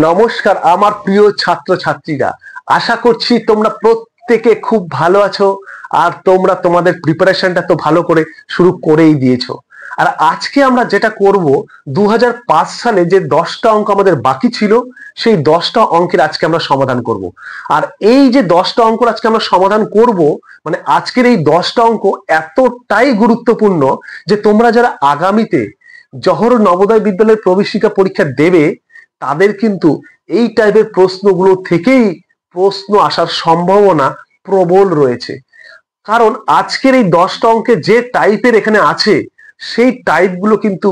নমস্কার আমার প্রিয় ছাত্রছাত্রীরা, আশা করছি তোমরা প্রত্যেকে খুব ভালো আছো আর তোমরা তোমাদের প্রিপারেশনটা তো ভালো করে শুরু করেই দিয়েছো। আর আজকে আমরা যেটা করব, 2005 সালে যে 10টা অঙ্ক আমাদের বাকি ছিল সেই 10টা অঙ্কের আজকে আমরা সমাধান করব। আর এই যে 10টা অঙ্ক আজকে আমরা সমাধান করব, মানে আজকের এই 10টা অঙ্ক এতটাই গুরুত্বপূর্ণ যে তোমরা যারা আগামীতে জওহর নবোদয় বিদ্যালয়ের প্রবেশিকা পরীক্ষা দেবে তাদের কিন্তু এই টাইপের প্রশ্নগুলো থেকেই প্রশ্ন আসার সম্ভাবনা প্রবল রয়েছে। কারণ আজকের এই 10টা অঙ্কে যে টাইপের এখানে আছে সেই টাইপগুলো কিন্তু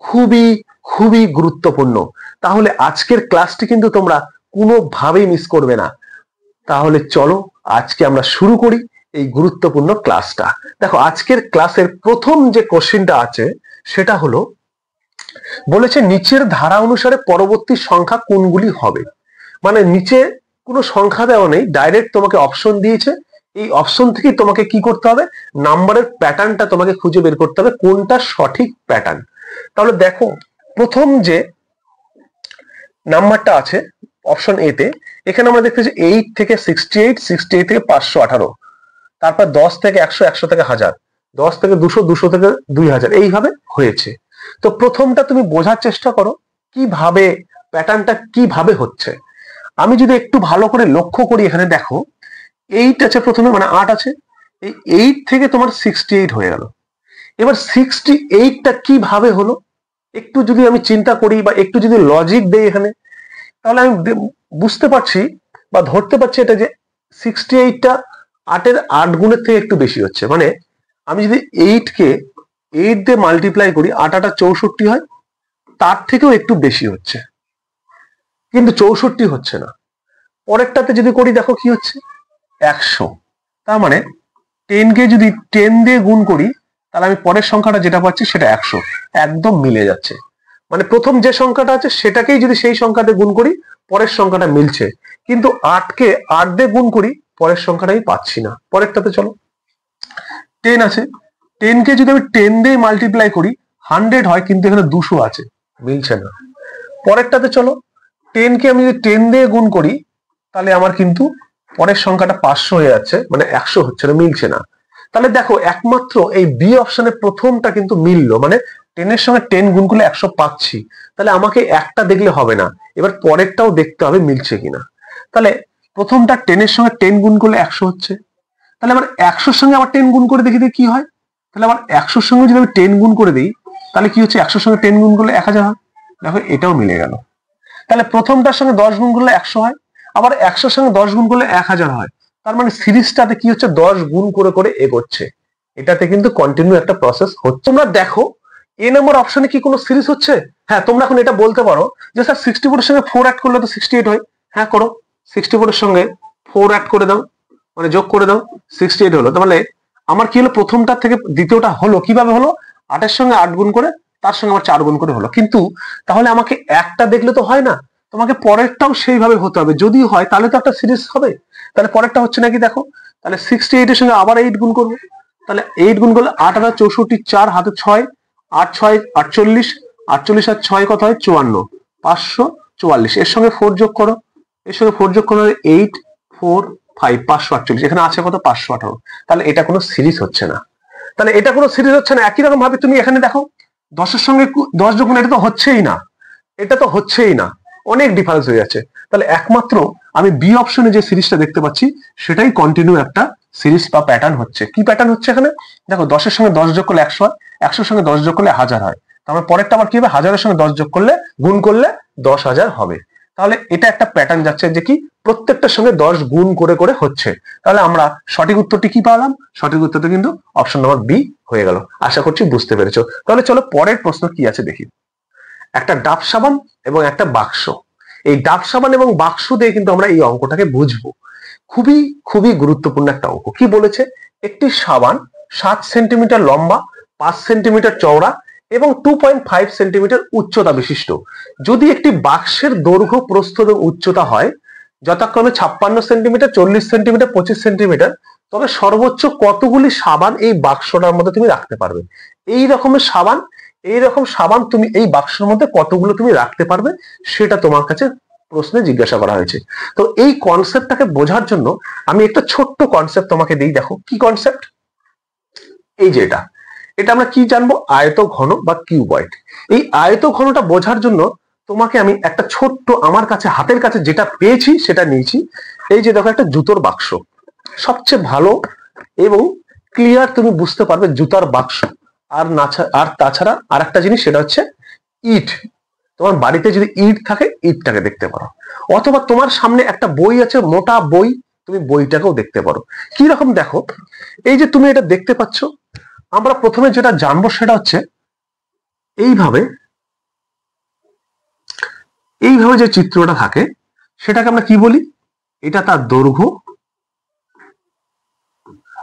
খুবই খুবই গুরুত্বপূর্ণ। তাহলে আজকের ক্লাসটি কিন্তু তোমরা কোনোভাবেই মিস করবে না। তাহলে চলো আজকে আমরা শুরু করি এই গুরুত্বপূর্ণ ক্লাসটা। দেখো, আজকের ক্লাসের প্রথম যে কোশ্চেনটা আছে সেটা হলো, বলেছে নিচের ধারা অনুসারে পরবর্তী সংখ্যা কোনগুলি হবে। মানে নিচে কোনো সংখ্যা দেওয়া নেই, ডাইরেক্ট তোমাকে অপশন দিয়েছে। এই অপশন থেকে তোমাকে কি করতে হবে, নাম্বারের প্যাটার্নটা তোমাকে খুঁজে বের করতে হবে কোনটা সঠিক প্যাটার্ন। তাহলে দেখো, প্রথম যে নাম্বারটা আছে অপশন এ তে, এখানে আমরা দেখতেছি 8 থেকে 68, 68 থেকে 518, তারপর 10 থেকে 100, 100 থেকে 1000, 10 থেকে 200, 200 থেকে 2000, এইভাবে হয়েছে। তো প্রথমটা তুমি বোঝার চেষ্টা করো কিভাবে প্যাটার্নটা কিভাবে হচ্ছে। আমি যদি একটু ভালো করে লক্ষ্য করি, এখানে দেখো 8 আছে প্রথমে, মানে 8 আছে। এই 8 থেকে তোমার 68 হয়ে গেল। এবার 68টা কিভাবে হলো একটু যদি আমি চিন্তা করি বা একটু যদি লজিক দেই এখানে, তাহলে আমি বুঝতে পারছি বা ধরতে পারছি এটা যে 68টা 8-এর 8 গুণের থেকে একটু বেশি হচ্ছে। মানে আমি যদি 8 কে 8 দিয়ে মাল্টিপ্লাই করি, 8 8 64 হয়, তার থেকেও একটু বেশি হচ্ছে, কিন্তু 64 হচ্ছে না। পরেরটাতে যদি করি, দেখো কি হচ্ছে, 100। তার মানে 10 কে যদি 10 দিয়ে গুণ করি, তাহলে আমি পরের সংখ্যাটা যেটা পাচ্ছি সেটা 100, একদম মিলে যাচ্ছে। মানে প্রথম যে সংখ্যাটা আছে সেটাকেই যদি সেই সংখ্যাতে গুণ করি, পরের সংখ্যাটা মিলছে। কিন্তু 8 কে 8 দিয়ে গুণ করি, পরের সংখ্যাটাই পাচ্ছি না। পরেরটাতে চলো, 10 আছে, 10 কে যদি আমি 10 দিয়ে মাল্টিপ্লাই করি 100 হয়, কিন্তু এখানে 200 আছে, মিলছে না। পরেরটাতে চলো, 10 কে আমি যদি 10 দিয়ে গুণ করি, তাহলে আমার কিন্তু পরের সংখ্যাটা 500 হয়ে যাচ্ছে, মানে 100 হচ্ছে না, মিলছে না। তাহলে দেখো, একমাত্র এই বি অপশনের প্রথমটা কিন্তু মিললো, মানে 10 এর সঙ্গে 10 গুণ করলে 100 পাচ্ছি। তাহলে আমাকে একটা দেখলে হবে না, এবার পরেরটাও দেখতে হবে মিলছে কিনা। তাহলে প্রথমটা 10 এর সঙ্গে 10 গুণ করলে 100 হচ্ছে, তাহলে আবার 100-র সঙ্গে আবার 10 গুণ করে দেখি কি হয়। তাহলে আবার 100-র সঙ্গে যদি আমি 10 গুণ করে দিই, তাহলে কি হচ্ছে, 100-র সঙ্গে 10 গুণ করলে 1000 হয়। দেখো, এটাও মিলে গেল। তাহলে প্রথমটার সঙ্গে 10 গুণ করলে 100 হয়, আবার 100-র সঙ্গে 10 গুণ করলে 1000 হয়। তার মানে সিরিজটাতে কি হচ্ছে, 10 গুণ করে করে এগোচ্ছে। এটাতে কিন্তু কন্টিনিউ একটা প্রসেস হচ্ছে। তোমরা দেখো, এ নম্বর অপশনে কি কোনো সিরিজ হচ্ছে? হ্যাঁ, তোমরা এখন এটা বলতে পারো যে স্যার 64 এর সঙ্গে 4 অ্যাড করলে তো 68 হয়। হ্যাঁ, করো, 64 এর সঙ্গে 4 অ্যাড করে দাও, মানে যোগ করে দাও, 68 হলো। তাহলে আমার কি হলো, প্রথমটার থেকে দ্বিতীয়টা হলো কিভাবে হলো, 8 এর সঙ্গে 8 গুণ করে, তার সঙ্গে আমার 4 গুণ করে হলো। কিন্তু তাহলে আমাকে একটা দেখলে তো হয় না, তোমাকে পরেরটাও সেইভাবে হতে হবে। যদি হয় তাহলে তো একটা সিরিজ হবে। তাহলে পরেরটা হচ্ছে নাকি দেখো, তাহলে 68 এর সঙ্গে আবার 8 গুণ করবো। তাহলে 8 গুণ করলে 8 আর 64, 4 হাতে 6, 8 6 48, 48 আর 6 কত হয়, 54, 544। এর সঙ্গে 4 যোগ করো, এর সঙ্গে 4 যোগ করলে 8 4 5 548, এখানে আছে কত, 518। তাহলে এটা কোনো সিরিজ হচ্ছে না। তাহলে এটা কোনো সিরিজ হচ্ছে না। একই রকম ভাবে তুমি এখানে দেখো, 10 এর সঙ্গে 10 যোগ করলে এটা তো হচ্ছেই না, এটা তো হচ্ছেই না, অনেক ডিফারেন্স হয়ে যাচ্ছে। তাহলে একমাত্র আমি বি অপশনে যে সিরিজটা দেখতে পাচ্ছি সেটাই কন্টিনিউ একটা সিরিজ বা প্যাটার্ন হচ্ছে। কি প্যাটার্ন হচ্ছে এখানে, দেখো 10 এর সঙ্গে 10 যোগ করলে 100 হয়, 100-র সঙ্গে 10 যোগ করলে 1000 হয়। তারপর পরেরটা আবার কি হবে, 1000-এর সঙ্গে 10 যোগ করলে গুণ করলে 10,000 হবে। তাহলে এটা একটা প্যাটার্ন যাচ্ছে যে কি প্রত্যেকটার সঙ্গে 10 গুণ করে করে হচ্ছে। তাহলে আমরা সঠিক উত্তরটি কি পাওয়ালাম, সঠিক উত্তরটা কিন্তু অপশন নম্বর বি হয়ে গেল। আশা করছি বুঝতে পেরেছো। তাহলে চলো পরের প্রশ্ন কি আছে দেখি। একটা ডাব সাবান এবং একটা বাক্স, এই ডাব সাবান এবং বাক্স দিয়ে কিন্তু আমরা এই অঙ্কটাকে বুঝবো। খুবই খুবই গুরুত্বপূর্ণ একটা অঙ্ক। কি বলেছে, একটি সাবান 7 সেন্টিমিটার লম্বা, 5 সেন্টিমিটার চওড়া এবং 2.5 সেন্টিমিটার উচ্চতা বিশিষ্ট। যদি একটি বাক্সের দৈর্ঘ্য, প্রস্থ এবং উচ্চতা হয় যথাক্রমে 56 সেন্টিমিটার, 40 সেন্টিমিটার, 25 সেন্টিমিটার, তবে সর্বোচ্চ কতগুলি সাবান এই বাক্সটার মধ্যে তুমি রাখতে পারবে। এই রকমের সাবান এইরকম সাবান তুমি এই বাক্সের মধ্যে কতগুলো তুমি রাখতে পারবে সেটা তোমার কাছে প্রশ্নে জিজ্ঞাসা করা হয়েছে। তো এই কনসেপ্টটাকে বোঝার জন্য আমি একটা ছোট্ট কনসেপ্ট তোমাকে দিই, দেখো কি কনসেপ্ট। এই যে এটা আমরা কি জানবো, আয়ত ঘন বা কিউবয়েড। এই আয়ত ঘনটা বোঝার জন্য তোমাকে আমি একটা ছোট্ট আমার কাছে হাতের কাছে যেটা পেয়েছি সেটা নিয়েছি। এই যে দেখো একটা জুতোর বাক্স, সবচেয়ে ভালো এবং ক্লিয়ার তুমি বুঝতে পারবে জুতার বাক্স। আর তাছাড়া আর একটা জিনিস, সেটা হচ্ছে ইট। তোমার বাড়িতে যদি ইট থাকে ইটটাকে দেখতে পারো, অথবা তোমার সামনে একটা বই আছে, মোটা বই, তুমি বইটাকেও দেখতে পারো। কি রকম দেখো, এই যে তুমি এটা দেখতে পাচ্ছ, আমরা প্রথমে যেটা জানবো সেটা হচ্ছে এইভাবে যে চিত্রটা থাকে সেটাকে আমরা কি বলি, এটা তার দৈর্ঘ্য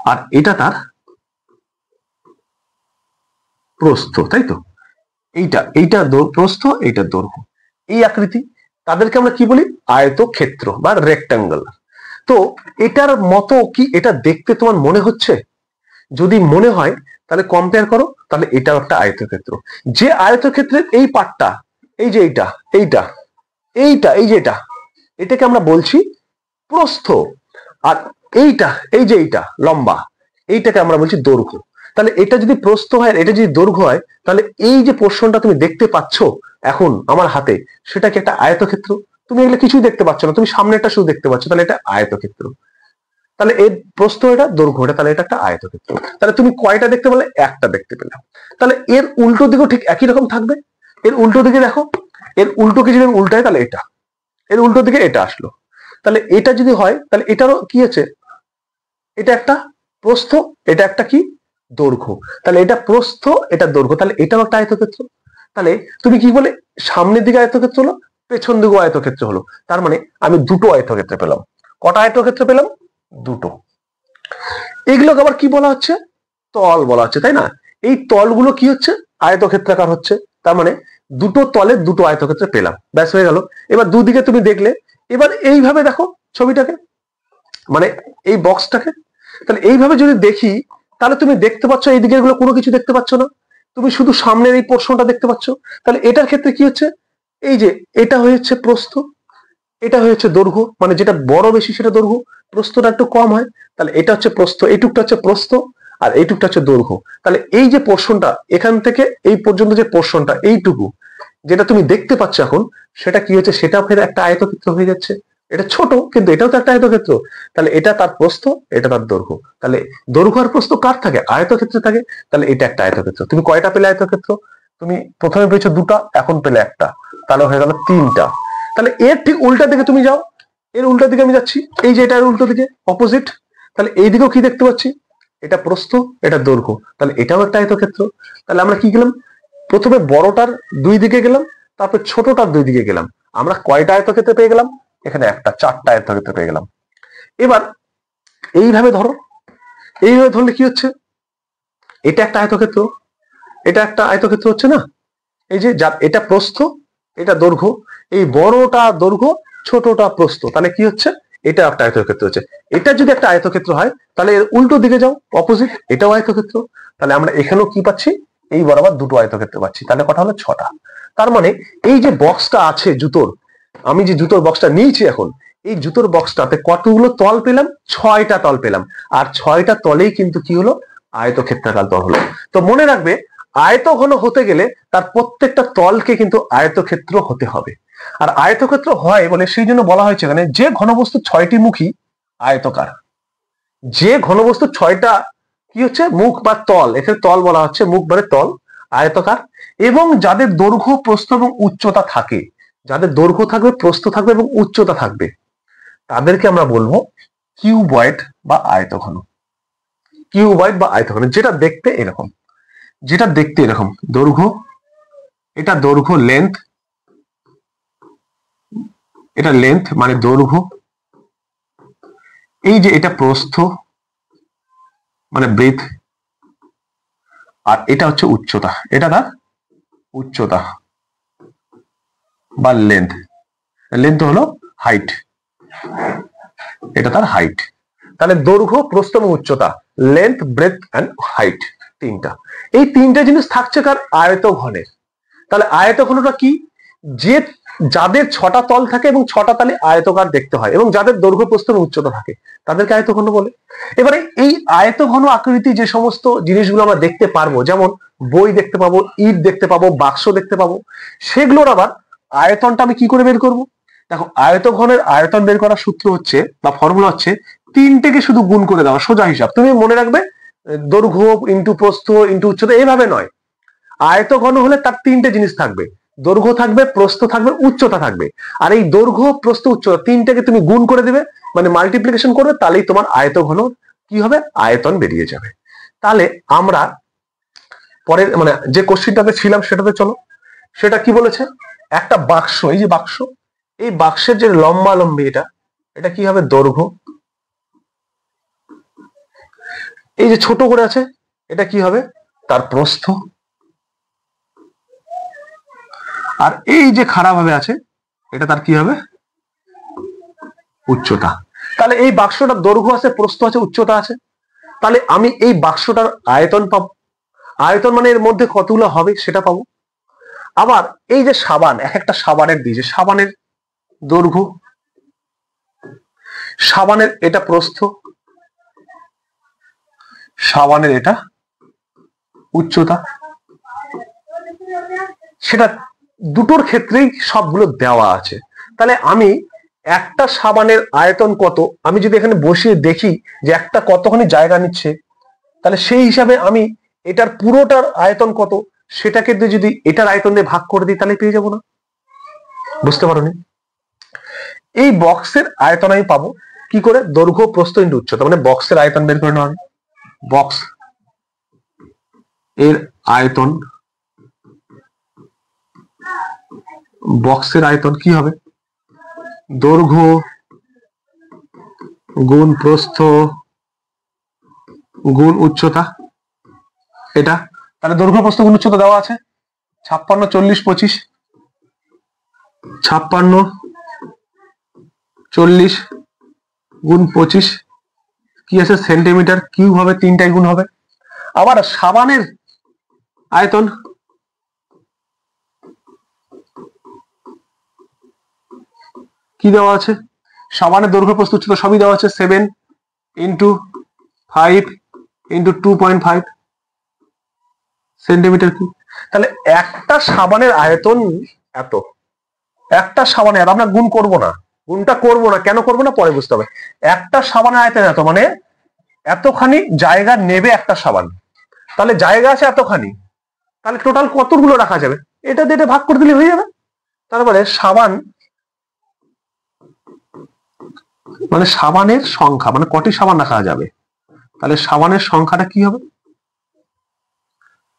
আর এটা তার প্রস্থ, তাই তো। এইটা প্রস্থ, এইটা দৈর্ঘ্য, এই আকৃতি, তাদেরকে আমরা কি বলি, আয়তক্ষেত্র বা রেক্টাঙ্গল। তো এটার মতো কি এটা দেখতে তোমার মনে হচ্ছে? যদি মনে হয় তাহলে কম্পেয়ার করো, তাহলে এটাও একটা আয়তক্ষেত্র। যে আয়তক্ষেত্রের এই পার্টটা, এই যে এই যে এটাকে আমরা বলছি প্রস্থ, আর এই যে লম্বা, এইটাকে আমরা বলছি দৈর্ঘ্য। তাহলে এটা যদি প্রস্থ হয়, এটা যদি দৈর্ঘ্য হয়, তাহলে এই যে পোর্শনটা তুমি দেখতে পাচ্ছ এখন আমার হাতে, সেটা কি একটা আয়তক্ষেত্র? তুমি এগুলো কিছুই দেখতে পাচ্ছ না, তুমি সামনেটা শুধু দেখতে পাচ্ছ, তাহলে এটা আয়তক্ষেত্র। তাহলে এর প্রস্থ এটা, দৈর্ঘ্য এটা, তাহলে এটা একটা আয়তক্ষেত্র। তাহলে তুমি কয়টা দেখতে পেলে? একটা দেখতে পেলাম। তাহলে এর উল্টো দিকেও ঠিক একই রকম থাকবে। এর উল্টো দিকে দেখো, এর উল্টোকে যদি উল্টায় তাহলে এটা, এর উল্টো দিকে এটা আসলো। তাহলে এটা যদি হয় তাহলে এটারও কি আছে, এটা একটা প্রস্থ, এটা একটা কি দৈর্ঘ্য। তাহলে এটা প্রস্থ, এটা দৈর্ঘ্য, তাহলে এটাও একটা আয়তক্ষেত্র। তাহলে তুমি কি বলে, সামনের দিকে আয়তক্ষেত্র হলো, পেছন দিকে আয়তক্ষেত্র হলো। তার মানে আমি দুটো আয়তক্ষেত্র পেলাম। কটা আয়তক্ষেত্র পেলাম? দুটো। এগুলোকে আবার কি বলা হচ্ছে, তল বলা হচ্ছে, তাই না? এই তলগুলো কি হচ্ছে, আয়তক্ষেত্রাকার হচ্ছে। তার মানে দুটো তলে দুটো আয়তক্ষেত্র পেলাম, ব্যাস হয়ে গেল। এবার দুদিকে তুমি দেখলে, এবার এইভাবে দেখো ছবিটাকে, মানে এই বক্সটাকে। তাহলে এইভাবে যদি দেখি, তাহলে তুমি দেখতে পাচ্ছ এই দিকের গুলো কোনো কিছু দেখতে পাচ্ছ না, তুমি শুধু সামনের এই পোর্শনটা দেখতে পাচ্ছ। তাহলে এটার ক্ষেত্রে কি হচ্ছে, এই যে এটা হয়েছে প্রস্থ, এটা হয়েছে দৈর্ঘ্য, মানে যেটা বড় বেশি সেটা দৈর্ঘ্য, প্রস্থটা একটু কম হয়। তাহলে এটা হচ্ছে প্রস্থ, এইটুকটা হচ্ছে প্রস্থ, আর এইটুকটা হচ্ছে দৈর্ঘ্য। তাহলে এই যে পোর্শনটা এখান থেকে এই পর্যন্ত যে পোর্শনটা, এইটুকু যেটা তুমি দেখতে পাচ্ছ এখন, সেটা কি হচ্ছে, সেটা ফের একটা আয়তক্ষেত্র হয়ে যাচ্ছে। এটা ছোট কিন্তু এটাও তো একটা আয়তক্ষেত্র। তাহলে এটা তার প্রস্থ, এটা তার দৈর্ঘ্য। তাহলে দৈর্ঘ্য আর প্রস্থ কার থাকে, আয়তক্ষেত্রে থাকে। তাহলে এটা একটা আয়তক্ষেত্র। তুমি কয়টা পেলে আয়তক্ষেত্র? তুমি প্রথমে পেয়েছো দুটা, এখন পেলে একটা, তাহলে হয়ে গেল তিনটা। তাহলে এর ঠিক উল্টা দিকে তুমি যাও, এর উল্টা দিকে আমি যাচ্ছি, এই যে এটার উল্টো দিকে অপোজিট। তাহলে এই দিকেও কি দেখতে পাচ্ছি, এটা প্রস্থ, এটা দৈর্ঘ্য, তাহলে এটাও একটা আয়তক্ষেত্র। তাহলে আমরা কি গেলাম, প্রথমে বড়টার দুই দিকে গেলাম, তারপর ছোটটার দুই দিকে গেলাম। আমরা কয়টা আয়তক্ষেত্র পেয়ে গেলাম? এখানে একটা, চারটা আয়তক্ষেত্র পেয়ে গেলাম। এবার এইভাবে ধরো, এইভাবে ধরলে কি হচ্ছে, এটা একটা আয়তক্ষেত্র, এটা একটা আয়তক্ষেত্র হচ্ছে না? এই যে এটা প্রস্থ, এটা দৈর্ঘ্য, এই বড়টা দৈর্ঘ্য, ছোটটা প্রস্থ, তাহলে কি হচ্ছে, এটা একটা আয়তক্ষেত্র হচ্ছে। এটা যদি একটা আয়তক্ষেত্র হয়, তাহলে এর উল্টো দিকে যাও অপোজিট, এটাও আয়তক্ষেত্র। তাহলে আমরা এখানেও কি পাচ্ছি, এই বরাবর দুটো আয়তক্ষেত্র পাচ্ছি। তাহলে কথা হলো ছটা। তার মানে এই যে বক্সটা আছে জুতোর, আমি যে জুতোর বক্সটা নিয়েছি এখন, এই জুতোর বক্সটাতে কতগুলো তল পেলাম? 6টা তল পেলাম। আর 6টা তলেই কিন্তু কি হলো, আয়তক্ষেত্রাকার তল হলো। তো মনে রাখবে, আয়তঘন হতে গেলে তার প্রত্যেকটা তলকে কিন্তু আয়তক্ষেত্র হতে হবে। আর আয়তক্ষেত্র হয় বলে সেই জন্য বলা হয়েছে এখানে, যে ঘনবস্তু 6টি মুখী আয়তকার। যে ঘনবস্তু 6টা কি হচ্ছে, মুখ বা তল, এখানে তল বলা হচ্ছে, মুখ মানে তল, আয়তকার, এবং যাদের দৈর্ঘ্য, প্রস্থ এবং উচ্চতা থাকে, যাদের দৈর্ঘ্য থাকবে, প্রস্থ থাকবে এবং উচ্চতা থাকবে, তাদেরকে আমরা বলবো কিউবয়েড বা আয়তঘন। কিউবয়েড বা আয়তঘন, যেটা দেখতে এরকম, যেটা দেখতে এরকম, দৈর্ঘ্য, এটা দৈর্ঘ্য লেন্থ, এটা লেন্থ মানে দৈর্ঘ্য, এই যে এটা প্রস্থ মানে ব্রেথ, আর এটা হচ্ছে উচ্চতা, এটা তার উচ্চতা বা লেন্থ। লেন্থ হলো হাইট, এটা তার হাইট। তাহলে দৈর্ঘ্য, প্রস্থ এবং উচ্চতা, লেন্থ, ব্রেথ এন্ড হাইট, তিনটা। এই তিনটা জিনিস থাকছে কার? আয়ত ঘনের। তাহলে আয়ত ঘনটা কি? যে যাদের 6টা তল থাকে এবং 6টা তলে আয়তকার দেখতে হয় এবং যাদের দৈর্ঘ্য প্রস্থ এবং উচ্চতা থাকে তাদেরকে আয়ত ঘন বলে। এবারে এই আয়ত ঘন আকৃতি যে সমস্ত জিনিসগুলো আমরা দেখতে পারবো, যেমন বই দেখতে পাবো, ইট দেখতে পাবো, বাক্স দেখতে পাবো, সেগুলোর আবার আয়তনটা আমি কি করে বের করব? দেখো, আয়ত ঘনের আয়তন বের করার সূত্র হচ্ছে বা ফর্মুলা হচ্ছে 3টেকে শুধু গুণ করে দেওয়া, সোজা হিসাব। তুমি মনে রাখবে দৈর্ঘ্য ইন্টু প্রস্থ ইন্টু উচ্চতা, এইভাবে নয়। আয়ত ঘন হলে তার 3টে জিনিস থাকবে, দৈর্ঘ্য থাকবে, প্রস্থ থাকবে, উচ্চতা থাকবে। আর এই দৈর্ঘ্য প্রস্থ উচ্চতা 3টাকে তুমি গুণ করে দেবে, মানে মাল্টিপ্লিকেশন করবে, তাহলেই তোমার আয়ত ঘন কি হবে? আয়তন বেরিয়ে যাবে। তাহলে আমরা পরের মানে যে কোশ্চেনটাতে ছিলাম সেটাতে চলো। সেটা কি বলেছে? একটা বাক্স, এই যে বাক্স, এই বাক্সের যে লম্বা লম্বি এটা কি হবে? দৈর্ঘ্য। এই যে ছোট করে আছে এটা কি হবে? তার প্রস্থ। আর এই যে খারাপ ভাবে আছে এটা তার কি হবে? উচ্চতা। তাহলে এই বাক্সটার দৈর্ঘ্য আছে, প্রস্থ আছে, উচ্চতা আছে। তাহলে আমি এই বাক্সটার আয়তন পাবো। আয়তন মানে এর মধ্যে কতগুলো হবে সেটা পাবো। আবার এই যে সাবান, এক একটা সাবানের দিয়েছে, সাবানের দৈর্ঘ্য, সাবানের এটা প্রস্থ, সাবানের এটা উচ্চতা, সেটা দুটোর ক্ষেত্রেই সবগুলো দেওয়া আছে। তাহলে আমি একটা সাবানের আয়তন কত, আমি যদি এখানে বসিয়ে দেখি যে একটা কতখানি জায়গা নিচ্ছে, তাহলে সেই হিসাবে আমি এটার পুরোটার আয়তন কত সেটাকে যদি এটার আয়তন দিয়ে ভাগ করে দিই তাহলে পেয়ে যাবো না? বুঝতে পারোনি? এই বক্সের আয়তন আমি পাবো কি করে? দৈর্ঘ্য প্রস্থ ইন্টু উচ্চতা, মানে বক্সের আয়তন বের করে নেওয়া হবে। বক্স এর আয়তন, বক্সের আয়তন কি হবে? দৈর্ঘ্য গুণ প্রস্থ গুণ উচ্চতা, এটা। তাহলে দৈর্ঘ্য প্রস্থ গুণ উচ্চতা দেওয়া আছে 56, 40, 25। 56, 40 গুণ 25 কি আছে? সেন্টিমিটার কিউব হবে, 3টাই গুণ হবে। আবার সাবানের আয়তন কি দেওয়া আছে? সাবানের দৈর্ঘ্য প্রস্থ উচ্চতা সবই দেওয়া আছে, 7 ইন্টু 5 ইন্টু 2.5 সেন্টিমিটার কিউব। তাহলে একটা সাবানের আয়তন এত, একটা সাবানের, আমরা গুণ করব না, গুণটা করব না, কেন করব না পরে বুঝতে হবে। একটা সাবানের আয়তন এত, মানে এতখানি জায়গা নেবে একটা সাবান। তাহলে জায়গা আছে এতখানি, তাহলে টোটাল কতগুলো রাখা যাবে? এটা দিয়ে ভাগ করে দিলে হয়ে যাবে। তারপরে সাবান মানে সাবানের সংখ্যা, মানে কটি সাবান রাখা যাবে, তাহলে সাবানের সংখ্যাটা কি হবে?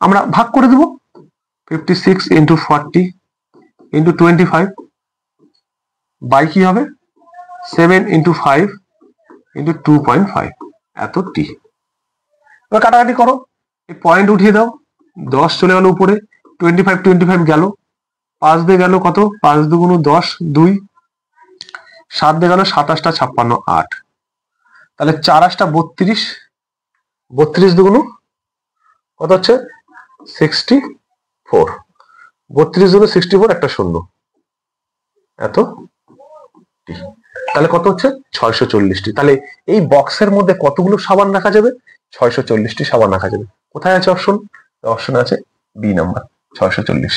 আমরা ভাগ করে দেব 56 ইন্টু 40 ইন্টু 25 বাই কি হবে? 7 ইন্টু 5 ইন্টু 2.5 এত টি। এবার কাটাকাটি করো, এই পয়েন্ট উঠিয়ে দাও, 10 চলে গেল উপরে, 25 গেল, 5 দিয়ে গেল কত? 5 দুগুণ 10, 2, 7 দিয়ে গেল 27, 56, 8। তাহলে 4 8 32, 32 দুগুণ কত হচ্ছে? 64। 32 দুগুণ 64, একটা শূন্য, এত টি। তাহলে কত হচ্ছে? 640টি। তাহলে এই বক্সের মধ্যে কতগুলো সাবান রাখা যাবে? 640টি সাবান রাখা যাবে। কোথায় আছে অপশন? অপশন আছে বি নাম্বার, 640।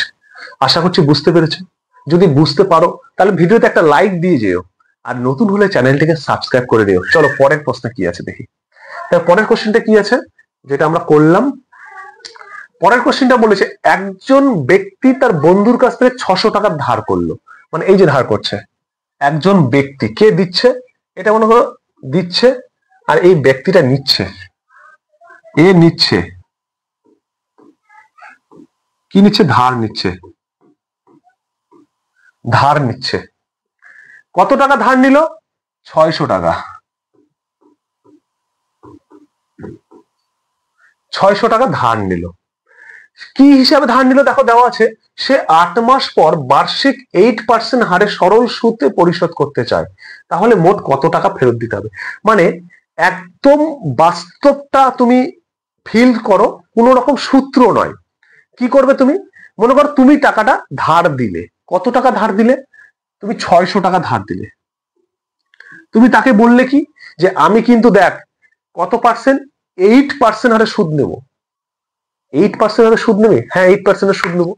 আশা করছি বুঝতে পেরেছো। যদি বুঝতে পারো তাহলে ভিডিওতে একটা লাইক দিয়ে যেও, আর নতুন হলে চ্যানেলটিকে সাবস্ক্রাইব করে দিও। চলো পরের প্রশ্ন কি আছে দেখি। পরের কোশ্চেনটা কি আছে যেটা আমরা করলাম? পরের কোশ্চেনটা বলেছে একজন ব্যক্তি তার বন্ধুর কাছ থেকে 600 টাকা ধার করলো, মানে এই যে ধার করছে একজন ব্যক্তি, কে দিচ্ছে? এটা মনে করো দিচ্ছে, আর এই ব্যক্তিটা নিচ্ছে, এ নিচ্ছে, কি নিচ্ছে? ধার নিচ্ছে, ধার নিচ্ছে। কত টাকা ধার নিল? 600 টাকা। 600 টাকা ধার নিল। কি হিসাবে ধার নিল দেখো দেওয়া আছে, সে 8 মাস পর বার্ষিক 8% হারে সরল সুদে পরিশোধ করতে চায়। তাহলে মোট কত টাকা ফেরত দিতে হবে? মানে একদম বাস্তবটা তুমি ফিল করো, কোন রকম সূত্র নয়। কি করবে তুমি, মনে করো তুমি টাকাটা ধার দিলে, কত টাকা ধার দিলে, তুমি 600 টাকা ধার দিলে। তুমি তাকে বললে কি যে আমি কিন্তু দেখ কত পার্সেন্ট, 8% হারে সুদ নেব। 8% হারে সুদ নেবে? হ্যাঁ 8% হারে সুদ নেবো।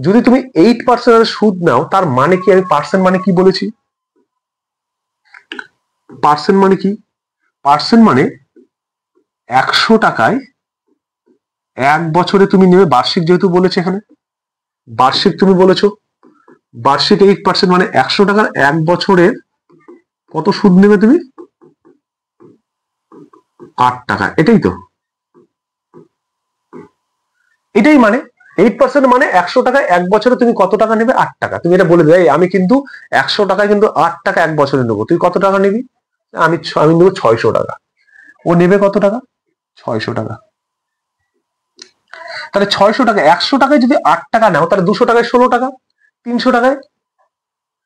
যদি তুমি 8% হারে সুদ নাও, তার মানে কি, আমি পার্সেন্ট মানে কি বলেছি, পার্সেন্ট মানে কি, পার্সেন্ট মানে 100 টাকায় 1 বছরে তুমি নেবে, বার্ষিক যেহেতু বলেছে এখানে, বার্ষিক তুমি বলেছো, বার্ষিক 8% মানে 100 টাকার 1 বছরের কত সুদ নেবে তুমি, 8 টাকা। এটাই তো, এটাই মানে 8% মানে 100 টাকায় 1 বছরে তুমি কত টাকা নেবে, 8 টাকা। তুমি এটা বলে দেয় আমি কিন্তু 100 টাকায় কিন্তু 8 টাকা 1 বছরে নেবো, তুই কত টাকা নিবি, আমি নেবো 600 টাকা। ও নেবে কত টাকা, 600 টাকা। তাহলে 600 টাকা, 100 টাকায় যদি 8 টাকা নাও, তাহলে 200 টাকায় 16 টাকা, 300 টাকায়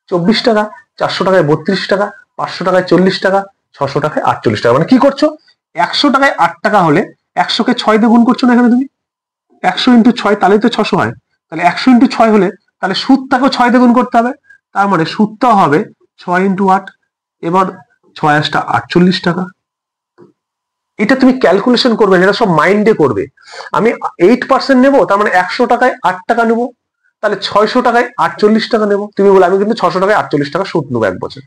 24 টাকা, 400 টাকায় 32 টাকা, 500 টাকায় 40 টাকা, 600 টাকায় 48 টাকা। মানে কি করছো, 100 টাকায় 8 টাকা হলে 100 কে 6 দিয়ে গুণ করছো না এখানে তুমি, 100 ইন্টু 6 তাহলেই তো 600 হয়। তাহলে 100 ইন্টু 6 হলে তাহলে সুদটাকেও 6 দিয়ে গুণ করতে হবে, তার মানে সুদটাও হবে 6 ইন্টু 8। এবার 6 8টা 48 টাকা। এটা তুমি ক্যালকুলেশন করবে, এটা সব মাইন্ডে করবে। আমি 8% নেবো, তার মানে 100 টাকায় 8 টাকা নেবো, তাহলে 600 টাকায় 48 টাকা নেবো। তুমি বলে আমি কিন্তু 600 টাকায় 48 টাকা সুদ নেবো 1 বছর।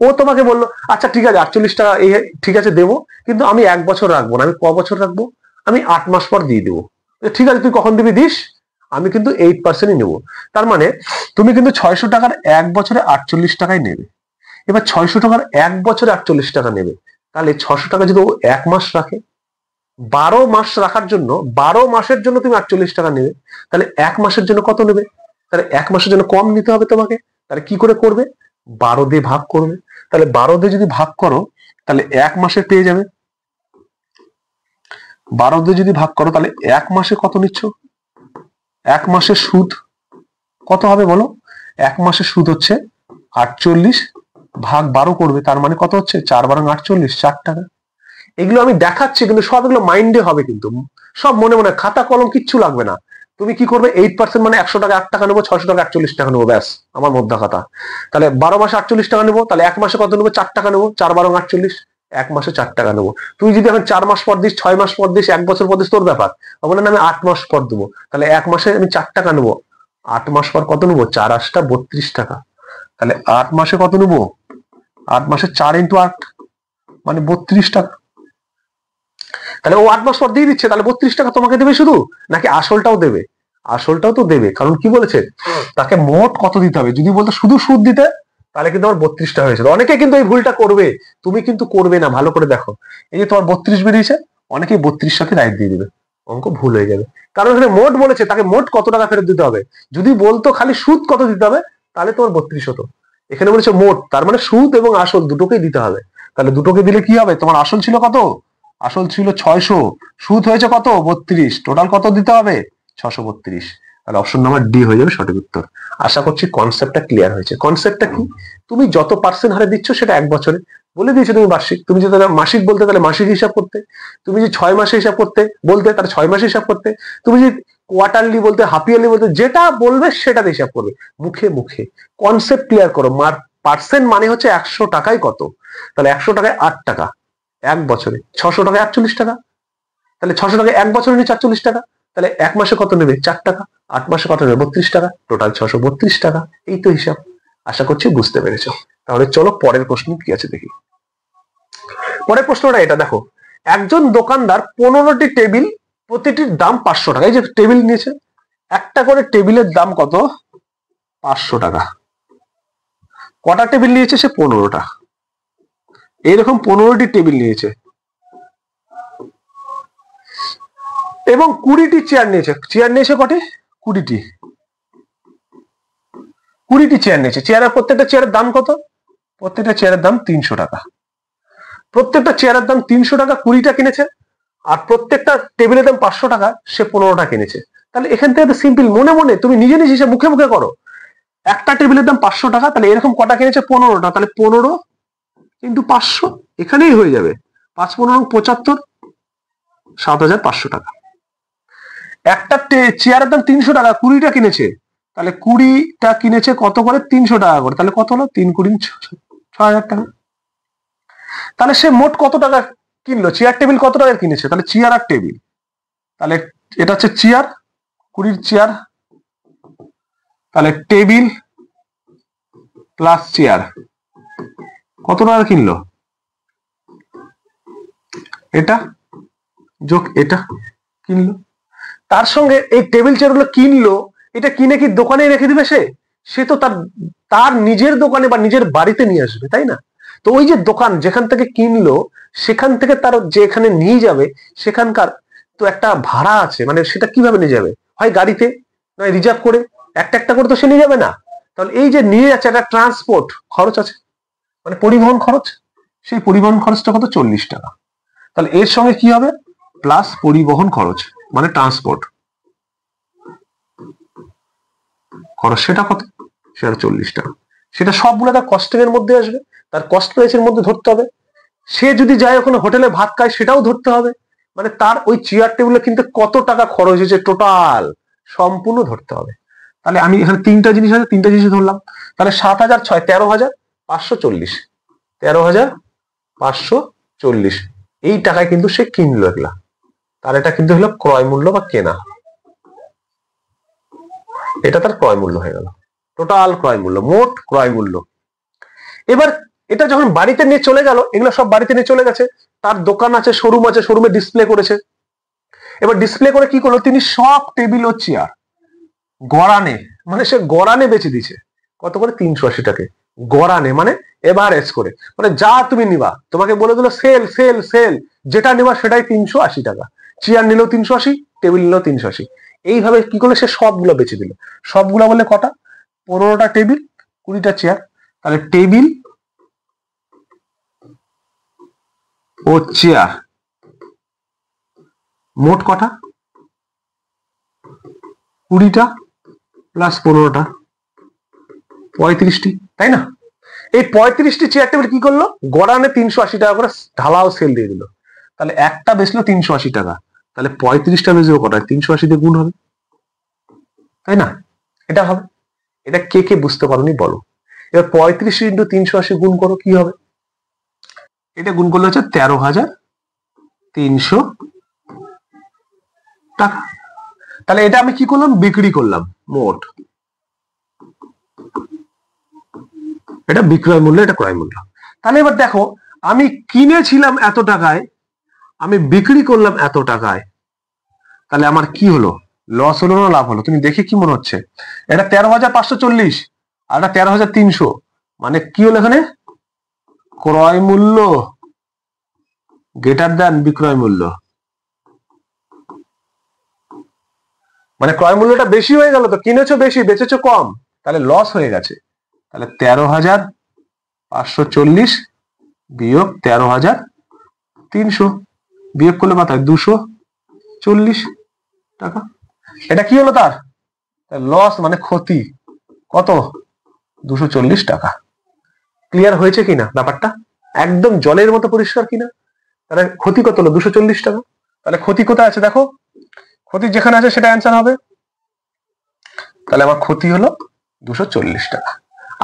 ও তোমাকে বললো আচ্ছা ঠিক আছে 48 টাকা এই ঠিক আছে দেবো, কিন্তু আমি 1 বছর রাখবো না, আমি ক বছর রাখবো, আমি 8 মাস পর দিয়ে দেবো। ঠিক আছে তুই কখন দিবি দিস, আমি কিন্তু 8%ই নেবো। তার মানে তুমি কিন্তু 600 টাকার 1 বছরে 48 টাকায় নেবে। এবার 600 টাকার 1 বছরে 48 টাকা নেবে, তাহলে 600 টাকা যদি ও 1 মাস রাখে, 12 মাস রাখার জন্য, 12 মাসের জন্য তুমি 48 টাকা নেবে, তাহলে 1 মাসের জন্য কত নেবে, তাহলে 1 মাসের জন্য কম নিতে হবে তোমাকে। তাহলে কি করে করবে, 12 দিয়ে ভাগ করবে। তাহলে 12 দিয়ে যদি ভাগ করো, তাহলে 1 মাসে পেয়ে যাবে। 12 দিয়ে যদি ভাগ করো, তাহলে 1 মাসে কত নিচ্ছ, 1 মাসের সুদ কত হবে বলো, 1 মাসের সুদ হচ্ছে 48 ভাগ 12 করবে, তার মানে কত হচ্ছে 4 12 48, 4 টাকা। এগুলো আমি দেখাচ্ছি কিন্তু সব এগুলো মাইন্ডে হবে, কিন্তু সব মনে মনে, খাতা কলম কিচ্ছু লাগবে না। তুমি কি করবে, 8% মানে 100 টাকা 8 টাকা নেবো, 600 টাকা 48 টাকা নেবো, ব্যাস আমার মধ্যে খাতা। তাহলে 12 মাসে 48 টাকা নেবো, তাহলে 1 মাসে কত নেবো, 4 টাকা নেবো, 4 12 48, 1 মাসে 4 টাকা নেবো। তুই যদি এখন 4 মাস পর দিস, 6 মাস পর দিস, 1 বছর পর দিস, তোর ব্যাপার। বলে না আমি 8 মাস পর দেবো, তাহলে 1 মাসে আমি 4 টাকা নেবো, 8 মাস পর কত নেবো, 4 8টা 32 টাকা। তাহলে 8 মাসে কত নেবো, 8 মাসে 4 ইন্টু 8 মানে 32 টাকা। তাহলে ও 8 মাস পর দিয়ে দিচ্ছে, তাহলে 32 টাকা তোমাকে দেবে শুধু, নাকি আসলটাও দেবে, আসলটাও তো দেবে, কারণ কি বলেছে তাকে মোট কত দিতে হবে। যদি বলতো শুধু সুদ দিতে, তাহলে কিন্তু আমার 32 টাকা হয়েছে। অনেকে কিন্তু এই ভুলটা করবে, তুমি কিন্তু করবে না, ভালো করে দেখো। এই যে তোমার 32 বেরিয়েছে, অনেকেই 32 সাথে রাইট দিয়ে দিবে, অঙ্ক ভুল হয়ে যাবে। কারণ এখানে মোট বলেছে, তাকে মোট কত টাকা ফেরত দিতে হবে। যদি বলতো খালি সুদ কত দিতে হবে, তাহলে তোমার 32 হতো। এখানে বলেছে মোট, তার মানে সুদ এবং আসল দুটোকেই দিতে হবে। তাহলে দুটোকে দিলে কি হবে, তোমার আসল ছিল কত, আসল ছিল 600, সুদ হয়েছে কত 32, টোটাল কত দিতে হবে 632। তাহলে অপশন নাম্বার ডি হয়ে যাবে সঠিক উত্তর। আশা করছি কনসেপ্টটা ক্লিয়ার হয়েছে। কনসেপ্টটা কি, তুমি যত পার্সেন্ট হারে দিচ্ছ সেটা 1 বছরে বলে দিয়েছো তুমি বার্ষিক, তুমি যদি মাসিক বলতে তাহলে মাসিক হিসাব করতে, তুমি যদি 6 মাসে হিসাব করতে বলতে তাহলে 6 মাসে হিসাব করতে, তুমি যদি কোয়ার্টারলি বলতে, হাফ ইয়ারলি বলতে, যেটা বলবে সেটাতে হিসাব করবে, মুখে মুখে। কনসেপ্ট ক্লিয়ার করো। পার্সেন্ট মানে হচ্ছে 100 টাকায় কত, তাহলে 100 টাকায় 8 টাকা 1 বছরে, 600 টাকায় 48 টাকা, তাহলে 600 টাকায় 1 বছরে নিয়ে 48 টাকা, তাহলে 1 মাসে কত নেবে 4 টাকা, 8 মাসে কত নেবে 32 টাকা, টোটাল 632 টাকা। এই তো হিসাব। আশা করছি বুঝতে পেরেছো। তাহলে চলো পরের প্রশ্ন কি আছে দেখি। পরের প্রশ্নটা এটা দেখো, একজন দোকানদার 15টি টেবিল, প্রতিটির দাম 500 টাকা। এই যে টেবিল নিয়েছে, একটা করে টেবিলের দাম কত 500 টাকা। কটা টেবিল নিয়েছে সে 15টা, এইরকম 15টি টেবিল নিয়েছে এবং 20টি চেয়ার নিয়েছে। চেয়ার নিয়েছে কটি, 20টি, 20টি চেয়ার নিয়েছে। চেয়ারের প্রত্যেকটা চেয়ারের দাম কত, প্রত্যেকটা চেয়ারের দাম 300 টাকা। প্রত্যেকটা চেয়ারের দাম 300 টাকা, 20টা কিনেছে, আর প্রত্যেকটা টেবিলের দাম 500 টাকা, সে 15টা কিনেছে। তাহলে এখান থেকে সিম্পল মনে মনে তুমি নিজে নিজে হিসাব মুখে মুখে করো। একটা টেবিলের দাম 500 টাকা, তাহলে এরকম কটা কিনেছে 15টা, তাহলে 15 ইন্টু 500 এখানেই হয়ে যাবে, 5 15 75, 7,500 টাকা। একটা চেয়ারের দাম 300 টাকা, 20টা কিনেছে, তাহলে 20টা কিনেছে কত করে? 300 টাকা করে, তাহলে কত হলো? 3 × 6,000 টাকা। তাহলে সে মোট কত টাকা কিনলো? চেয়ার টেবিল কত টাকা কিনেছে? তাহলে চেয়ার আর টেবিল, তাহলে এটা হচ্ছে চেয়ার, 20 চেয়ার, তাহলে টেবিল প্লাস চেয়ার কত টাকা কিনলো? এটা যোগ এটা কিনলো। তার সঙ্গে এই টেবিল চেয়ারগুলো কিনলো, এটা কিনে কি দোকানে রেখে দিবে? সে তো তার নিজের দোকানে বা নিজের বাড়িতে নিয়ে আসবে, তাই না? তো ওই যে দোকান যেখান থেকে কিনলো, সেখান থেকে তার যে এখানে নিয়ে যাবে, সেখানকার তো একটা ভাড়া আছে, মানে সেটা কিভাবে নিয়ে যাবে? হয় গাড়িতে, নয় রিজার্ভ করে, একটা একটা করে তো সে নিয়ে যাবে না। তাহলে এই যে নিয়ে যাচ্ছে, একটা ট্রান্সপোর্ট খরচ আছে, মানে পরিবহন খরচ। সেই পরিবহন খরচটা কত? 40 টাকা। তাহলে এর সঙ্গে কি হবে? প্লাস পরিবহন খরচ, মানে ট্রান্সপোর্ট খরচ, সেটা কত? সেটা 40 টাকা। সেটা সবগুলো তার কস্টিং এর মধ্যে আসবে, তার কস্ট প্রাইসের মধ্যে ধরতে হবে। সে যদি যায় ওখানে হোটেলে ভাত খায়, সেটাও ধরতে হবে। মানে তার ওই চেয়ার টেবিলে কিন্তু কত টাকা খরচ হয়েছে টোটাল সম্পূর্ণ ধরতে হবে। তাহলে আমি এখানে তিনটা জিনিস আছে, তিনটা জিনিস ধরলাম। তাহলে 7,006 13,540, 13,540 এই টাকায় কিন্তু সে কিনলো এগুলা। তার এটা কিন্তু হলো ক্রয় মূল্য বা কেনা, এটা তার ক্রয় মূল্য হয়ে গেল, টোটাল ক্রয় মূল্য, মোট ক্রয় মূল্য। এবার এটা যখন বাড়িতে নিয়ে চলে গেল, এগুলো সব বাড়িতে নিয়ে চলে গেছে, তার দোকান আছে, শোরুম আছে, শোরুমে ডিসপ্লে করেছে। এবার ডিসপ্লে করে কি করলো? তিনি সব টেবিল ও চেয়ার গড়ানে, মানে সে গড়ানে বেচে দিছে। কত করে? 380 টাকা গড়ানে, মানে এভারেজ করে, মানে যা তুমি নিবা, তোমাকে বলে দিল সেল সেল সেল, যেটা নিবা সেটাই 380 টাকা। চেয়ার নিলেও 380, টেবিল নিলেও 380। এইভাবে কি করলো? সে সবগুলো বেচে দিল। সবগুলো বলে কটা? 15টা টেবিল, 20টা চেয়ার। তাহলে টেবিল ও চেয়ার মোট কটা? 20টা প্লাস 15টা, 35টি, তাই না? এই 35টি চেয়ার টেবিল কি করলো? গড়ানে 380 টাকা করে ঢালাও সেল দিয়ে দিল। তাহলে একটা বেচলো 380 টাকা, তাহলে 35টা বেচবে কটায়? 380 দিয়ে গুণ হবে, তাই না? এটা হবে। এটা কে কে বুঝতে পারোনি বলো? এবার 35 × 380 গুণ করো, কি হবে? এটা গুণ করলে হচ্ছে 13,300 টাকা। তাহলে এটা আমি কি করলাম? বিক্রি করলাম মোট, এটা বিক্রয় মূল্য, এটা ক্রয় মূল্য। তাহলে এবার দেখো, আমি কিনেছিলাম এত টাকায়, আমি বিক্রি করলাম এত টাকায়, তাহলে আমার কি হলো? লস হলো না লাভ হলো? তুমি দেখে কি মনে হচ্ছে? এটা 13,540 আর এটা 13,300, মানে কি হলো এখানে? ক্রয় মূল্য গ্রেটার দ্যান বিক্রয় মূল্য, মানে ক্রয় মূল্যটা বেশি হয়ে গেল। তো কিনেছো বেশি, বেচেছো কম, তাহলে লস হয়ে গেছে। তাহলে 13,540 বিয়োগ 13,300, বিয়োগ করলে কত হয়? 240 টাকা। এটা কি হলো? তার লস, মানে ক্ষতি। কত? 240 টাকা। ক্লিয়ার হয়েছে কিনা ব্যাপারটা? একদম জলের মতো পরিষ্কার কিনা? তাহলে ক্ষতি কত হলো? 240 টাকা। তাহলে ক্ষতি কোথায় আছে দেখো, ক্ষতি যেখানে আছে সেটা অ্যান্সার হবে। তাহলে আমার ক্ষতি হলো 240 টাকা।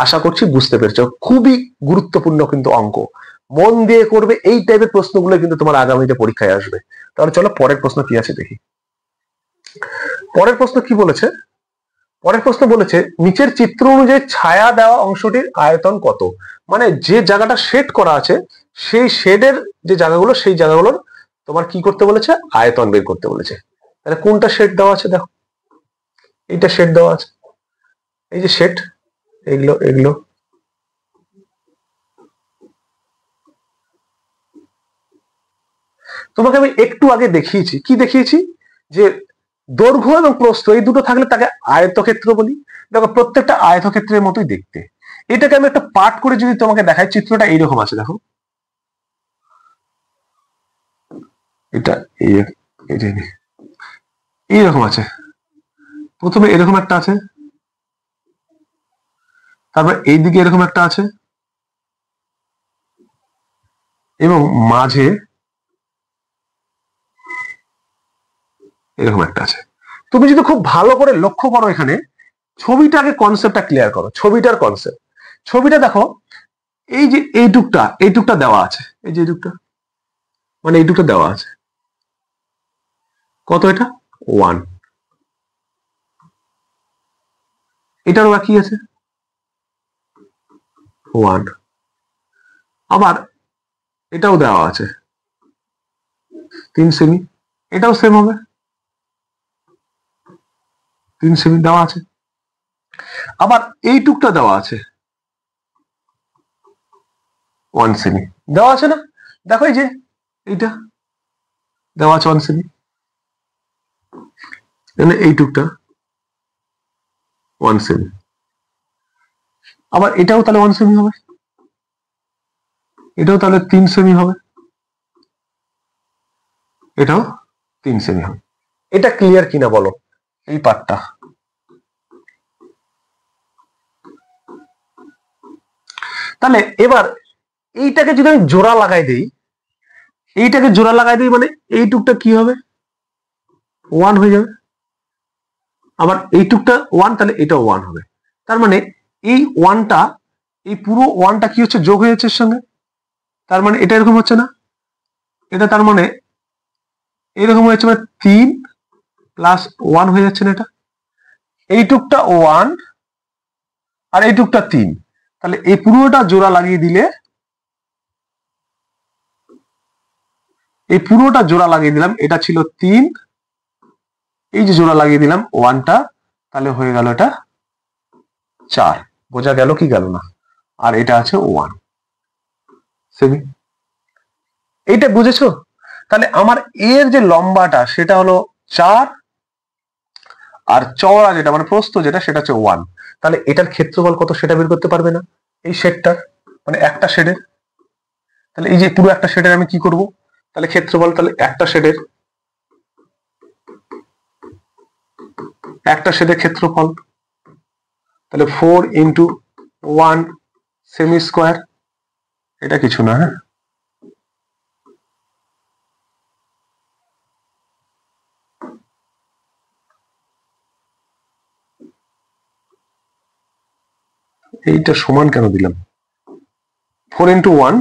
আশা করছি বুঝতে পেরেছো। খুবই গুরুত্বপূর্ণ কিন্তু অঙ্ক, মন দিয়ে করবে। এই টাইপের প্রশ্নগুলো কিন্তু তোমার আগামীতে পরীক্ষায় আসবে। তাহলে চলো পরের প্রশ্ন কি আছে দেখি। পরের প্রশ্ন কি বলেছে? পরের প্রশ্ন বলেছে নিচের চিত্র অনুযায়ী ছায়া দেওয়া অংশটির আয়তন কত? মানে যে জায়গাটা শেড করা আছে, সেই শেডের যে জায়গাগুলো, সেই জায়গাগুলোর তোমার কি করতে বলেছে? আয়তন বের করতে বলেছে। তাহলে কোনটা শেড দেওয়া আছে? দেখো, এইটা শেড দেওয়া আছে, এই যে শেড, এগুলো এগুলো। তোমাকে আমি একটু আগে দেখিয়েছি, কি দেখিয়েছি? যে দৈর্ঘ্য এবং প্রস্থ এই দুটো থাকলে তাকে আয়তক্ষেত্র বলি। দেখো প্রত্যেকটা আয়তক্ষেত্রের মতোই দেখতে। এটাকে আমি একটা পার্ট করে যদি তোমাকে দেখাই, চিত্রটা এইরকম আছে, দেখো এটা এইরকম আছে। প্রথমে এরকম একটা আছে, তারপর এইদিকে এরকম একটা আছে, এবং মাঝে এরকম একটা আছে। তুমি যদি খুব ভালো করে লক্ষ্য করো এখানে ছবিটাকে, কনসেপ্টটা ক্লিয়ার করো, ছবিটার কনসেপ্ট। ছবিটা দেখো, এই যে এইটুকটা দেওয়া আছে, এই যে এইটুকটা, মানে এইটুকটা দেওয়া আছে কত, এটা 1, এটারও কি আছে 1, আবার এটাও দেওয়া আছে 3 সেমি, এটাও সেম হবে 3 সেমি দেওয়া আছে, আবার এইটুকটা দেওয়া আছে 1 সেমি দেওয়া আছে না? দেখো এই যে এইটা দেওয়া আছে 1 সেমি, এইটুকটা 1 সেমি, আবার এটাও তাহলে 1 সেমি হবে, এটাও তাহলে 3 সেমি হবে, এটাও 3 সেমি হবে। এটা ক্লিয়ার কিনা বলো এই পার্টটা? তাহলে এবার এইটাকে যদি আমি জোড়া লাগাই দিই, এইটাকে জোড়া লাগাই দিই, মানে এইটুকটা কি হবে 1 হয়ে যাবে, আবার এইটুকটা 1, তাহলে এটাও 1 হবে। তার মানে এই 1টা, এই পুরো 1টা কি হচ্ছে, যোগ হয়ে যাচ্ছে এর সঙ্গে। তার মানে এটা এরকম হচ্ছে না, এটা তার মানে এরকম হচ্ছে, মানে 3 প্লাস 1 হয়ে যাচ্ছে না এটা, এইটুকটা 1 আর এইটুকটা 3, তাহলে এই পুরোটা জোড়া লাগিয়ে দিলে, এই পুরোটা জোড়া লাগিয়ে দিলাম, এটা ছিল 3, এই যে জোড়া লাগিয়ে দিলাম 1টা, তাহলে হয়ে গেল এটা 4, বোঝা গেল কি গেল না? আর এটা আছে 1 সেমি, এইটা বুঝেছো? তাহলে আমার এর যে লম্বাটা সেটা হলো 4, আর চওড়া যেটা মানে প্রস্থ যেটা সেটা হচ্ছে 1, তাহলে এটার ক্ষেত্রফল কত সেটা বের করতে পারবে না এই শেডটার, মানে একটা শেডের। তাহলে এই যে পুরো একটা শেডের আমি কি করব, তাহলে ক্ষেত্রফল, তাহলে একটা শেডের ক্ষেত্রফল, তাহলে 4 ইন্টু 1 সেমি স্কোয়ার, এটা কিছু না, হ্যাঁ এইটা সমান কেন দিলাম, 4 ইন্টু 1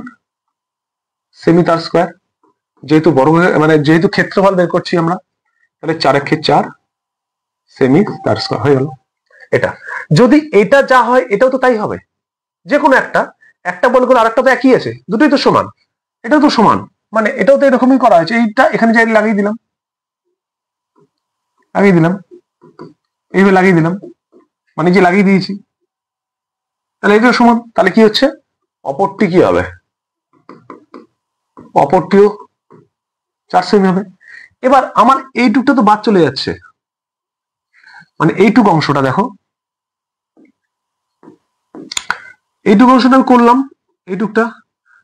সেমি তার স্কোয়ার, যেহেতু বর্গ মানে যেহেতু ক্ষেত্রফল বের করছি আমরা, তাহলে 4 একে 4 সেমি তার স্কোয়ার হয়ে গেল। এটা যদি এটা যা হয় এটাও তো তাই হবে, যে কোনো একটা বল করে আরেকটা তো একই আছে, দুটোই তো সমান, এটাও তো সমান, মানে এটাও তো এরকমই করা হয়েছে, এইটা এখানে যাই লাগিয়ে দিলাম, এইভাবে লাগিয়ে দিলাম, মানে যে লাগিয়ে দিয়েছি, তাহলে এটাও সমান, তাহলে কি হচ্ছে, অপরটি কি হবে, অপরটিও 4 সেমি হবে। এবার আমার এইটুকটা তো বাদ চলে যাচ্ছে, মানে এইটুক অংশটা দেখো, এইটুক অংশটা আমি করলাম, এইটুকটা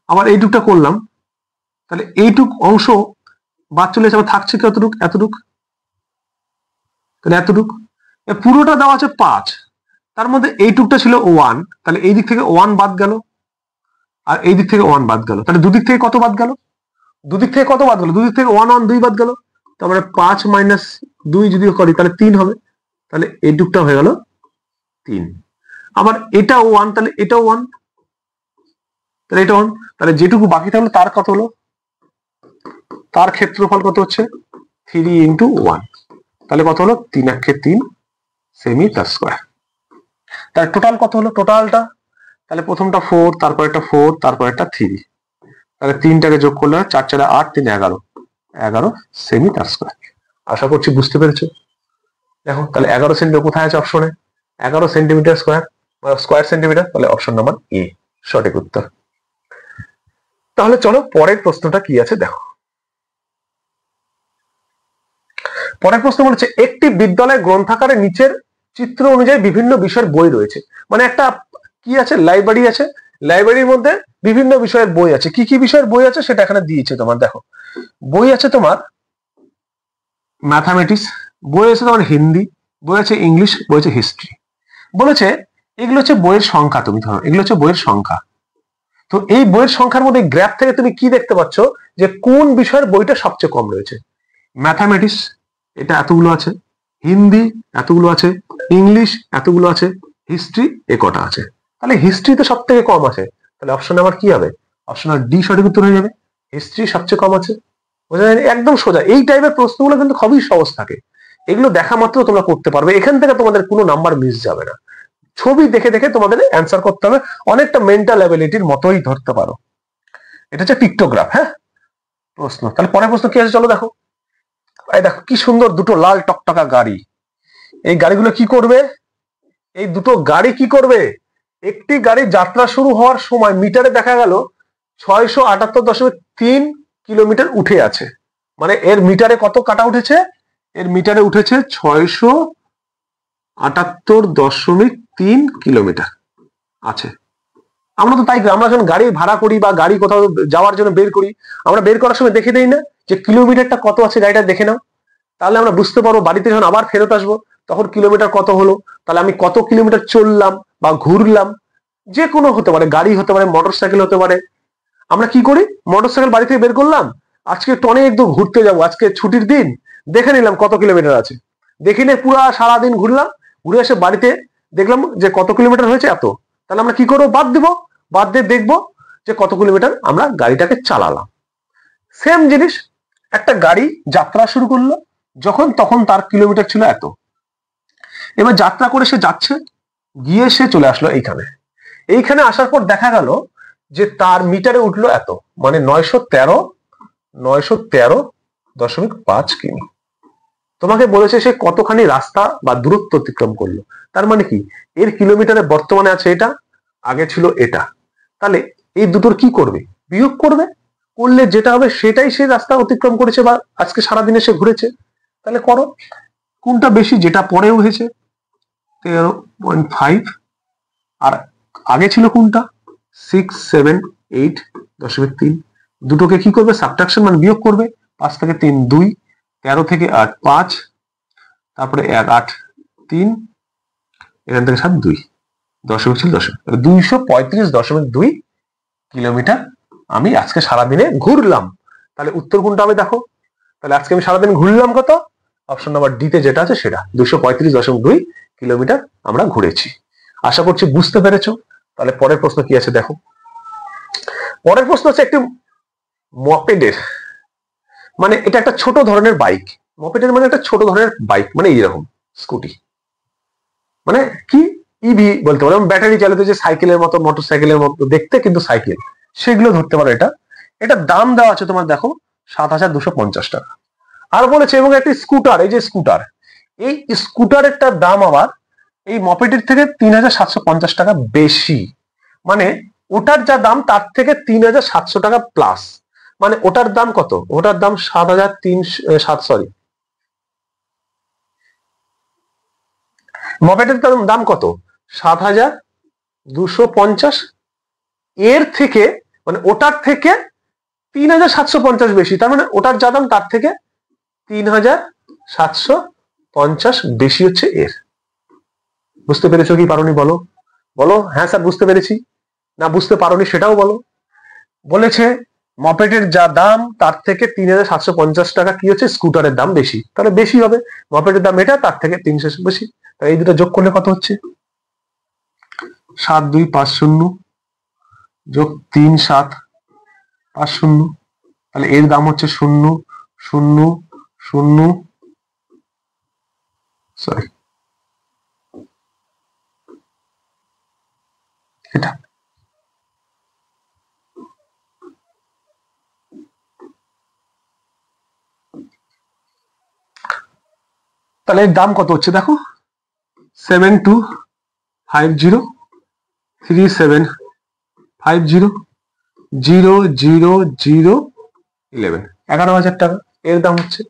আবার এইটুকটা করলাম, তাহলে এইটুক অংশ বাদ চলে যাচ্ছে, আবার থাকছে কতটুক, এতটুক, তাহলে এতটুক, পুরোটা দেওয়া আছে 5, তার মধ্যে এইটুকটা ছিল 1, তাহলে এই দিক থেকে 1 বাদ গেল, আর এই দিক থেকে 1 বাদ গেল, তাহলে দুদিক থেকে কত বাদ গেল, দুদিক থেকে 1 1 2 বাদ গেল, তারপরে 5 মাইনাস 2 যদি করি তাহলে 3 হবে, তাহলে এইটুকটা হয়ে গেল 3, আবার এটাও 1, তাহলে এটাও 1, তাহলে এটা 1, তাহলে যেটুকু বাকি থাকলো তার কত হলো, তার ক্ষেত্রফল কত হচ্ছে 3 ইন্টু 1, তাহলে কত হলো 3 একে 3 সেমি তার স্কোয়ার। তাহলে টোটাল কত হলো, টোটালটা তাহলে প্রথমটা 4, তারপর একটা 4, তারপর একটা 3, তাহলে 3টাকে যোগ করলে 4 4 8 3 11 সেমি তার স্কোয়ার। আশা করছি বুঝতে পেরেছো। দেখো তাহলে 11 সেন্টিমিটার কোথায় আছে অপশনে, 11 সেন্টিমিটার স্কোয়ার, স্কোয়ার সেন্টিমিটার, তাহলে অপশন নাম্বার এ সঠিক উত্তর। তাহলে চলো পরের প্রশ্নটা কি আছে দেখো। পরের প্রশ্ন বলেছে একটি বিদ্যালয় গ্রন্থাগারে নিচের চিত্র অনুযায়ী বিভিন্ন বিষয়ের বই রয়েছে, মানে একটা কি আছে, লাইব্রেরি আছে, লাইব্রেরির মধ্যে বিভিন্ন বিষয়ের বই আছে, কি কি বিষয়ের বই আছে সেটা এখানে দিয়েছে তোমার। দেখো বই আছে তোমার ম্যাথামেটিক্স, বই আছে তোমার হিন্দি, বই আছে ইংলিশ, বই আছে হিস্ট্রি। বলেছে এগুলো হচ্ছে বইয়ের সংখ্যা, তুমি ধরো এগুলো হচ্ছে বইয়ের সংখ্যা। তো এই বইয়ের সংখ্যার মধ্যে গ্রাফ থেকে তুমি কি দেখতে পাচ্ছ, যে কোন বিষয়ের বইটা সবচেয়ে কম রয়েছে, ম্যাথামেটিক্স এটা এতগুলো আছে, হিন্দি এতগুলো আছে, ইংলিশ এতগুলো আছে, হিস্ট্রি এ কটা আছে। তাহলে হিস্ট্রিতে সব থেকে কম আছে, তাহলে অপশন আমার কি হবে? অপশন আর ডি সঠিক উত্তর হয়ে যাবে। হিস্ট্রি সবচেয়ে কম আছে। বোঝা যায়? একদম সোজা। এই টাইপের প্রশ্নগুলো কিন্তু খুবই সহজ থাকে, এগুলো দেখা মাত্র তোমরা করতে পারবে, এখান থেকে তোমাদের কোনো নাম্বার মিস যাবে না। ছবি দেখে দেখে তোমাদের অ্যান্সার করতে হবে, অনেকটা মেন্টাল অ্যাবিলিটির মতোই ধরতে পারো। এটা হচ্ছে পিক্টোগ্রাফ। হ্যাঁ, প্রশ্ন। তাহলে পরের প্রশ্ন কি আছে চলো দেখো। এই দেখো কি সুন্দর দুটো লাল টকটকা গাড়ি। এই গাড়িগুলো কি করবে? এই দুটো গাড়ি কি করবে? একটি গাড়ি যাত্রা শুরু হওয়ার সময় মিটারে দেখা গেল 678.3 কিলোমিটার উঠে আছে। মানে এর মিটারে কত কাটা উঠেছে? এর মিটারে উঠেছে 678.3 কিলোমিটার আছে। আমরা তো তাই, আমরা যখন গাড়ি ভাড়া করি বা গাড়ি কোথাও যাওয়ার জন্য বের করি, আমরা বের করার সময় দেখে দেই না যে কিলোমিটারটা কত আছে, গাড়িটা দেখে নাও, তাহলে আমরা বুঝতে পারবো বাড়িতে যখন আবার ফেরত আসবো তখন কিলোমিটার কত হলো, তাহলে আমি কত কিলোমিটার চললাম বা ঘুরলাম। যে কোনো হতে পারে, গাড়ি হতে পারে, মোটরসাইকেল হতে পারে। আমরা কি করি, মোটরসাইকেল বাড়ি থেকে বের করলাম, আজকে টনে একদম ঘুরতে যাবো, আজকে ছুটির দিন, দেখে নিলাম কত কিলোমিটার আছে, দেখে নিয়ে পুরো সারাদিন ঘুরলাম, ঘুরে এসে বাড়িতে দেখলাম যে কত কিলোমিটার হয়েছে এত। তাহলে আমরা কি করবো, বাদ দিব, বাদ দিয়ে দেখবো যে কত কিলোমিটার আমরা গাড়িটাকে চালালাম। সেম জিনিস, একটা গাড়ি যাত্রা শুরু করলো, যখন তখন তার কিলোমিটার ছিল এত। এবার যাত্রা করে সে যাচ্ছে, গিয়ে সে চলে আসলো এইখানে। এইখানে আসার পর দেখা গেল যে তার মিটারে উঠলো এত, মানে 913.5 কিমি। তোমাকে বলেছে সে কতখানি রাস্তা বা দূরত্ব অতিক্রম করলো। তার মানে কি, এর কিলোমিটারে বর্তমানে আছে এটা, আগে ছিল এটা। তাহলে এই দুটোর কি করবে, বিয়োগ করবে, করলে যেটা হবে সেটাই সে রাস্তা অতিক্রম করেছে বা আজকে সারাদিনে সে ঘুরেছে। তাহলে করো, কোনটা বেশি, যেটা পরেও হয়েছে 13.5 আর আগে ছিল কোনটা 678.3। দুটোকে কি করবে, সাবট্রাকশন মানে বিয়োগ করবে। 5 থেকে 3 2, 13 থেকে 8 5, তারপরে 1 8 3, এখান থেকে 7 2, দশমিক ছিল দশমিক, 235.2 কিলোমিটার আমি আজকে সারাদিনে ঘুরলাম। তাহলে উত্তর কোনটা হবে দেখো। তাহলে আজকে আমি সারাদিন ঘুরলাম কত, অপশন নাম্বার ডি তে যেটা আছে সেটা 235.2 কিলোমিটার আমরা ঘুরেছি। আশা করছি বুঝতে পেরেছো। তাহলে পরের প্রশ্ন কি আছে দেখো। পরের প্রশ্ন হচ্ছে একটি মপেডের, মানে এটা একটা ছোট ধরনের বাইক। মপেডের মানে একটা ছোট ধরনের বাইক, মানে এইরকম স্কুটি, মানে কি ইভি বলতে পারো, ব্যাটারি চালিত যে সাইকেলের মতো, মোটর সাইকেলের মতো দেখতে কিন্তু সাইকেল, সেগুলো ধরতে পারো। এটা দাম দেওয়া আছে তোমার দেখো 7,250 টাকা। আর বলেছে এবং একটি স্কুটার, এই যে স্কুটার, এই স্কুটারেরটার দাম আবার এই মপেডের থেকে 3,750 টাকা বেশি। মানে ওটার যা দাম তার থেকে 3,700 টাকা প্লাস। মানে ওটার দাম কত, ওটার দাম 7,307, মপেডের দাম কত 7,250, এর থেকে মানে ওটার থেকে 3,750 বেশি। তার মানে ওটার যা দাম তার থেকে 3,750 বেশি হচ্ছে এর। বুঝতে পেরেছো কি পারোনি বলো, বলো হ্যাঁ স্যার বুঝতে পেরেছি, না বুঝতে পারোনি সেটাও বলো। বলেছে মপেডের যা দাম তার থেকে 3,750 টাকা কি হচ্ছে, স্কুটারের দাম বেশি। তাহলে বেশি হবে, মপেডের দাম এটা, তার থেকে 300 বেশি। তাই এই দুটো যোগ করলে কত হচ্ছে, 7,250 যোগ 3,750। তাহলে এর দাম হচ্ছে 0,0,0, সরি এটা। তাহলে এর দাম কত হচ্ছে দেখো, 7,250,3,750,0,0,0,11, 11,000 টাকা এর দাম হচ্ছে।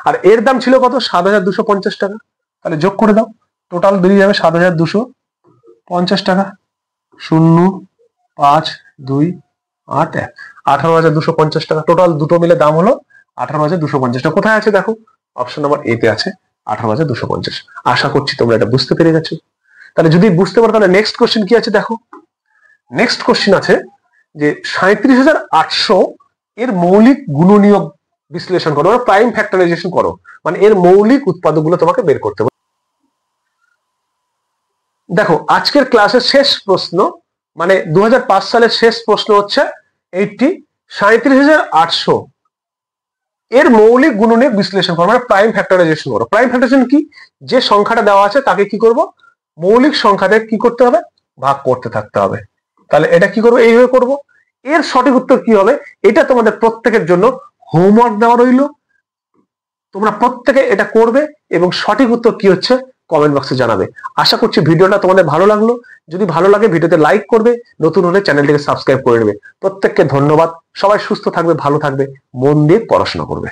আর এর দাম ছিল কত, 7,250 টাকা। তাহলে যোগ করে দাও, টোটাল বেরিয়ে যাবে 7,250 টাকা। 0,5,2,8,1, 18,250 টাকা টোটাল, দুটো মিলে দাম হলো 18,250 টাকা। কোথায় আছে দেখো, অপশন নাম্বার এ তে আছে 18,250। আশা করছি তোমরা এটা বুঝতে পেরে গেছো। তাহলে যদি বুঝতে পারো তাহলে নেক্সট কোশ্চেন কি আছে দেখো। নেক্সট কোশ্চেন আছে যে 37,800 এর মৌলিক গুণনীয়ক বিশ্লেষণ করো, প্রাইম ফ্যাক্টরাইজেশন করো, মানে এর মৌলিক উৎপাদকগুলো তোমাকে বের করতে হবে। দেখো আজকের ক্লাসের শেষ প্রশ্ন, মানে 2005 সালের শেষ প্রশ্ন হচ্ছে 37,800 এর মৌলিক গুণনীয়ক বিশ্লেষণ করো, মানে প্রাইম ফ্যাক্টরাইজেশন করো। প্রাইম ফ্যাক্টরাইজেশন কি? যে সংখ্যাটা দেওয়া আছে তাকে কি করব, মৌলিক সংখ্যাতে কি করতে হবে, ভাগ করতে থাকতে হবে। তাহলে এটা কি করবো, এইভাবে করব। এর সঠিক উত্তর কি হবে, এটা তোমাদের প্রত্যেকের জন্য হোমওয়ার্ক দেওয়া রইল। তোমরা প্রত্যেকে এটা করবে এবং সঠিক উত্তর কি হচ্ছে কমেন্ট বক্সে জানাবে। আশা করছি ভিডিওটা তোমাদের ভালো লাগলো। যদি ভালো লাগে ভিডিওতে লাইক করবে, নতুন হলে চ্যানেলটিকে সাবস্ক্রাইব করে নেবে। প্রত্যেককে ধন্যবাদ। সবাই সুস্থ থাকবে, ভালো থাকবে, মন দিয়ে পড়াশোনা করবে।